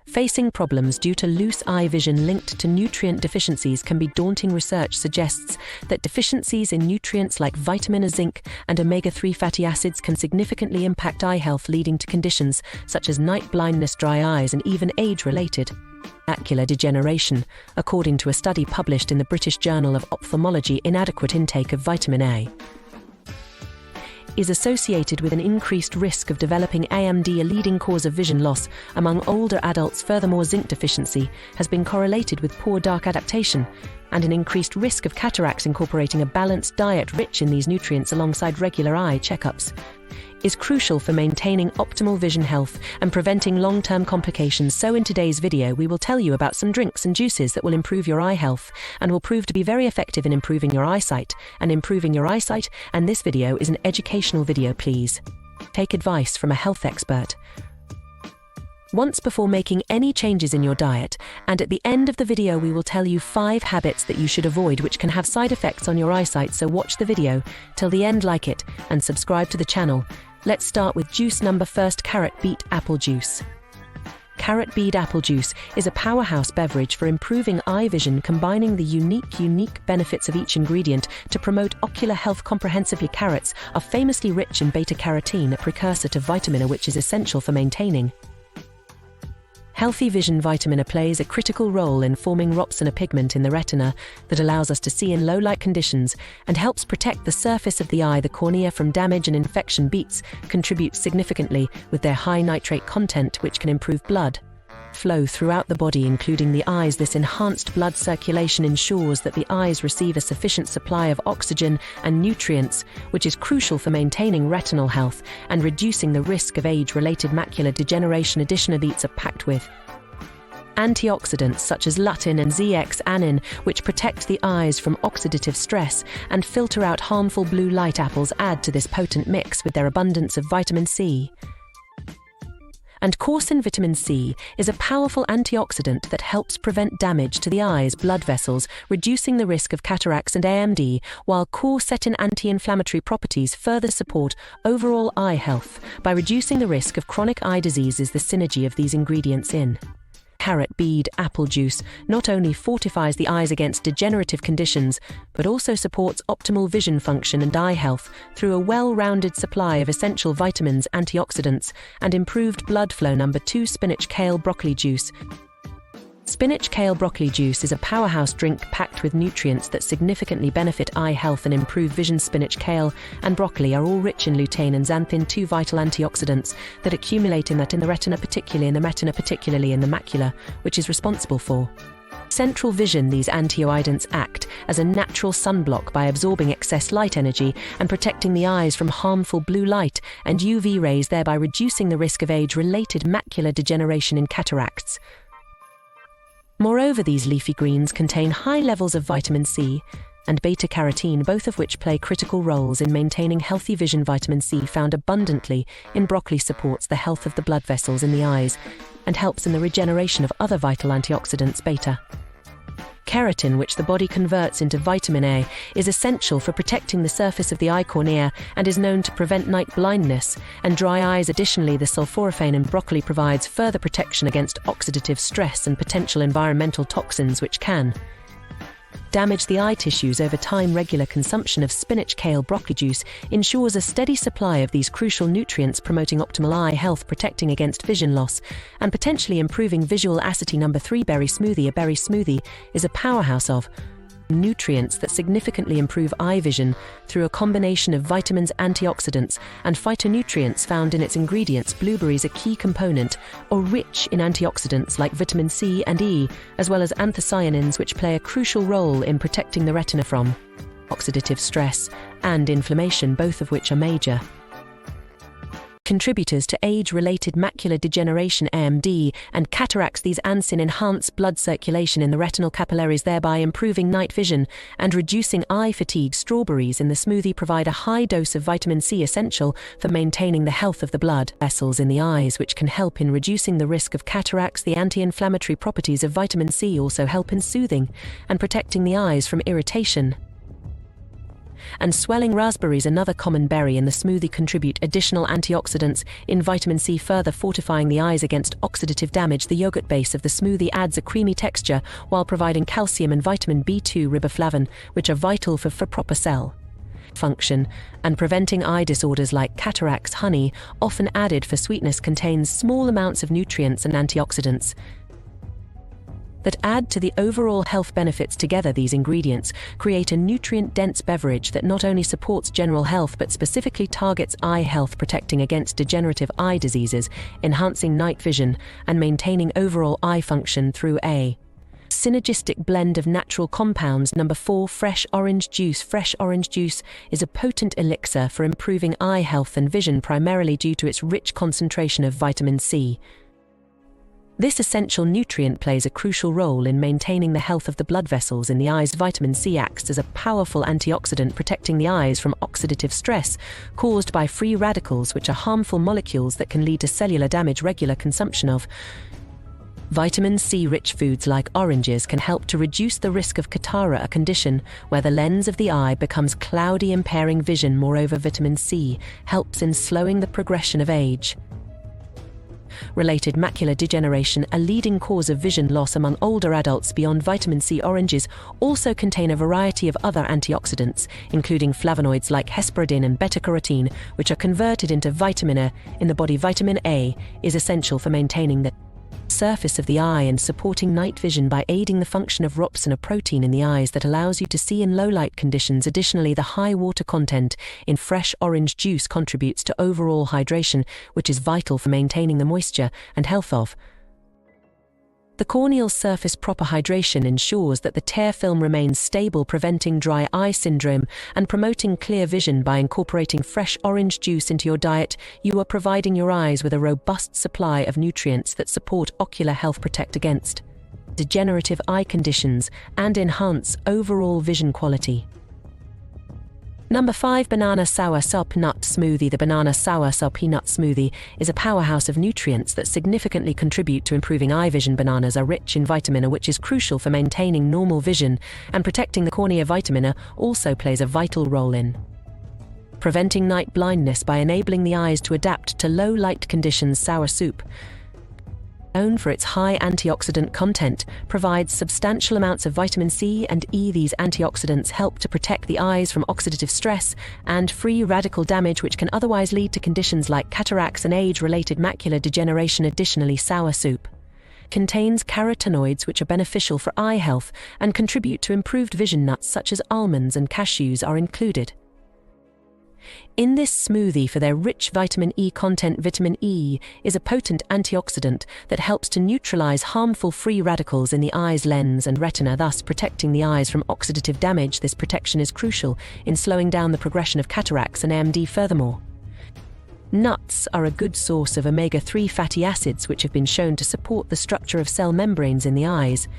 Facing problems due to loose eye vision linked to nutrient deficiencies can be daunting. Research suggests that deficiencies in nutrients like vitamin A, zinc, and omega-3 fatty acids can significantly impact eye health, leading to conditions such as night blindness, dry eyes, and even age-related macular degeneration, according to a study published in the British Journal of Ophthalmology. Inadequate intake of vitamin A is associated with an increased risk of developing AMD, a leading cause of vision loss among older adults. Furthermore, zinc deficiency has been correlated with poor dark adaptation and an increased risk of cataracts. Incorporating a balanced diet rich in these nutrients alongside regular eye checkups is crucial for maintaining optimal vision health and preventing long-term complications. So in today's video, we will tell you about some drinks and juices that will improve your eye health and will prove to be very effective in improving your eyesight. And this video is an educational video. Please take advice from a health expert once before making any changes in your diet, and at the end of the video we will tell you 5 habits that you should avoid which can have side effects on your eyesight. So watch the video till the end, like it, and subscribe to the channel. Let's start with juice number first, Carrot Beet Apple Juice. Carrot Beet Apple Juice is a powerhouse beverage for improving eye vision, combining the unique benefits of each ingredient to promote ocular health comprehensively. Carrots are famously rich in beta-carotene, a precursor to vitamin A, which is essential for maintaining healthy vision. Vitamin A plays a critical role in forming rhopsin, a pigment in the retina that allows us to see in low light conditions and helps protect the surface of the eye, the cornea, from damage and infection. Beets contribute significantly with their high nitrate content, which can improve blood flow throughout the body, including the eyes. This enhanced blood circulation ensures that the eyes receive a sufficient supply of oxygen and nutrients, which is crucial for maintaining retinal health and reducing the risk of age-related macular degeneration. Additionally, beets are packed with antioxidants such as lutein and zeaxanthin, which protect the eyes from oxidative stress and filter out harmful blue light. Apples add to this potent mix with their abundance of vitamin C and quercetin. Vitamin C is a powerful antioxidant that helps prevent damage to the eye's blood vessels, reducing the risk of cataracts and AMD, while quercetin anti-inflammatory properties further support overall eye health by reducing the risk of chronic eye diseases. The synergy of these ingredients in Carrot Beet Apple Juice not only fortifies the eyes against degenerative conditions, but also supports optimal vision function and eye health through a well-rounded supply of essential vitamins, antioxidants, and improved blood flow. Number 2, Spinach Kale Broccoli Juice. Spinach Kale Broccoli Juice is a powerhouse drink packed with nutrients that significantly benefit eye health and improve vision. Spinach, kale, and broccoli are all rich in lutein and xanthin, 2 vital antioxidants that accumulate in the retina, particularly in the macula, which is responsible for central vision. These antioxidants act as a natural sunblock by absorbing excess light energy and protecting the eyes from harmful blue light and UV rays, thereby reducing the risk of age-related macular degeneration and cataracts. Moreover, these leafy greens contain high levels of vitamin C and beta-carotene, both of which play critical roles in maintaining healthy vision. Vitamin C, found abundantly in broccoli, supports the health of the blood vessels in the eyes and helps in the regeneration of other vital antioxidants. Beta-carotene, which the body converts into vitamin A, is essential for protecting the surface of the eye cornea and is known to prevent night blindness and dry eyes. Additionally, the sulforaphane in broccoli provides further protection against oxidative stress and potential environmental toxins which can damage the eye tissues over time. Regular consumption of spinach kale broccoli juice ensures a steady supply of these crucial nutrients, promoting optimal eye health, protecting against vision loss, and potentially improving visual acuity. Number 3, berry smoothie. A berry smoothie is a powerhouse of nutrients that significantly improve eye vision through a combination of vitamins, antioxidants, and phytonutrients found in its ingredients. Blueberries, a key component, are rich in antioxidants like vitamin C and E, as well as anthocyanins, which play a crucial role in protecting the retina from oxidative stress and inflammation, both of which are major contributors to age-related macular degeneration, AMD, and cataracts. These antioxidants enhance blood circulation in the retinal capillaries, thereby improving night vision and reducing eye fatigue. Strawberries in the smoothie provide a high dose of vitamin C, essential for maintaining the health of the blood vessels in the eyes, which can help in reducing the risk of cataracts. The anti-inflammatory properties of vitamin C also help in soothing and protecting the eyes from irritation And swelling raspberries, another common berry in the smoothie, contribute additional antioxidants in vitamin C, further fortifying the eyes against oxidative damage. The yogurt base of the smoothie adds a creamy texture while providing calcium and vitamin B2 riboflavin, which are vital for proper cell function and preventing eye disorders like cataracts. Honey, often added for sweetness, contains small amounts of nutrients and antioxidants that add to the overall health benefits. Together, these ingredients create a nutrient-dense beverage that not only supports general health but specifically targets eye health, protecting against degenerative eye diseases, enhancing night vision, and maintaining overall eye function through a synergistic blend of natural compounds. Number 4. Fresh orange juice. Fresh orange juice is a potent elixir for improving eye health and vision, primarily due to its rich concentration of vitamin C. This essential nutrient plays a crucial role in maintaining the health of the blood vessels in the eyes. Vitamin C acts as a powerful antioxidant, protecting the eyes from oxidative stress caused by free radicals, which are harmful molecules that can lead to cellular damage. Regular consumption of vitamin C-rich foods like oranges can help to reduce the risk of cataract, a condition where the lens of the eye becomes cloudy, impairing vision. Moreover, vitamin C helps in slowing the progression of age related macular degeneration, a leading cause of vision loss among older adults. Beyond vitamin C, oranges also contain a variety of other antioxidants, including flavonoids like hesperidin and beta-carotene, which are converted into vitamin A in the body. Vitamin A is essential for maintaining the surface of the eye and supporting night vision by aiding the function of rhopsin, a protein in the eyes that allows you to see in low light conditions. Additionally, the high water content in fresh orange juice contributes to overall hydration, which is vital for maintaining the moisture and health of the corneal surface. Proper hydration ensures that the tear film remains stable, preventing dry eye syndrome and promoting clear vision. By incorporating fresh orange juice into your diet, you are providing your eyes with a robust supply of nutrients that support ocular health, protect against degenerative eye conditions, and enhance overall vision quality. Number 5. Banana Soursop Nut Smoothie. The banana Soursop Nut Smoothie is a powerhouse of nutrients that significantly contribute to improving eye vision. Bananas are rich in vitamin A, which is crucial for maintaining normal vision and protecting the cornea. Vitamin A also plays a vital role in preventing night blindness by enabling the eyes to adapt to low light conditions. Soursop, known for its high antioxidant content, provides substantial amounts of vitamin C and E. These antioxidants help to protect the eyes from oxidative stress and free radical damage, which can otherwise lead to conditions like cataracts and age-related macular degeneration. Additionally, soursop contains carotenoids, which are beneficial for eye health and contribute to improved vision. Nuts such as almonds and cashews are included in this smoothie for their rich vitamin E content. Vitamin E is a potent antioxidant that helps to neutralize harmful free radicals in the eye's lens and retina, thus protecting the eyes from oxidative damage. This protection is crucial in slowing down the progression of cataracts and AMD. Furthermore, nuts are a good source of omega-3 fatty acids, which have been shown to support the structure of cell membranes in the eyes,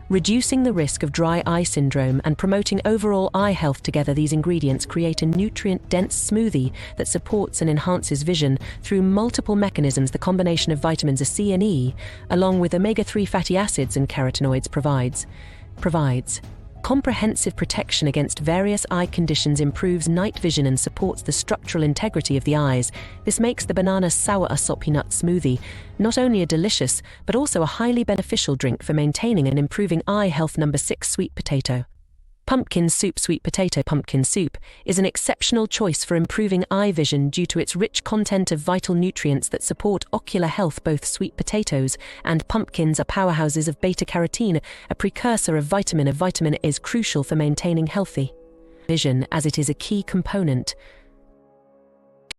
reducing the risk of dry eye syndrome and promoting overall eye health. Together, these ingredients create a nutrient-dense smoothie that supports and enhances vision through multiple mechanisms. The combination of vitamins C and E, along with omega-3 fatty acids and carotenoids, provides comprehensive protection against various eye conditions, improves night vision, and supports the structural integrity of the eyes. This makes the banana Soursop Nut Smoothie not only a delicious, but also a highly beneficial drink for maintaining and improving eye health. Number 6. Sweet potato. Pumpkin soup. Sweet potato pumpkin soup is an exceptional choice for improving eye vision due to its rich content of vital nutrients that support ocular health. Both sweet potatoes and pumpkins are powerhouses of beta-carotene, a precursor of vitamin A. Vitamin A is crucial for maintaining healthy vision, as it is a key component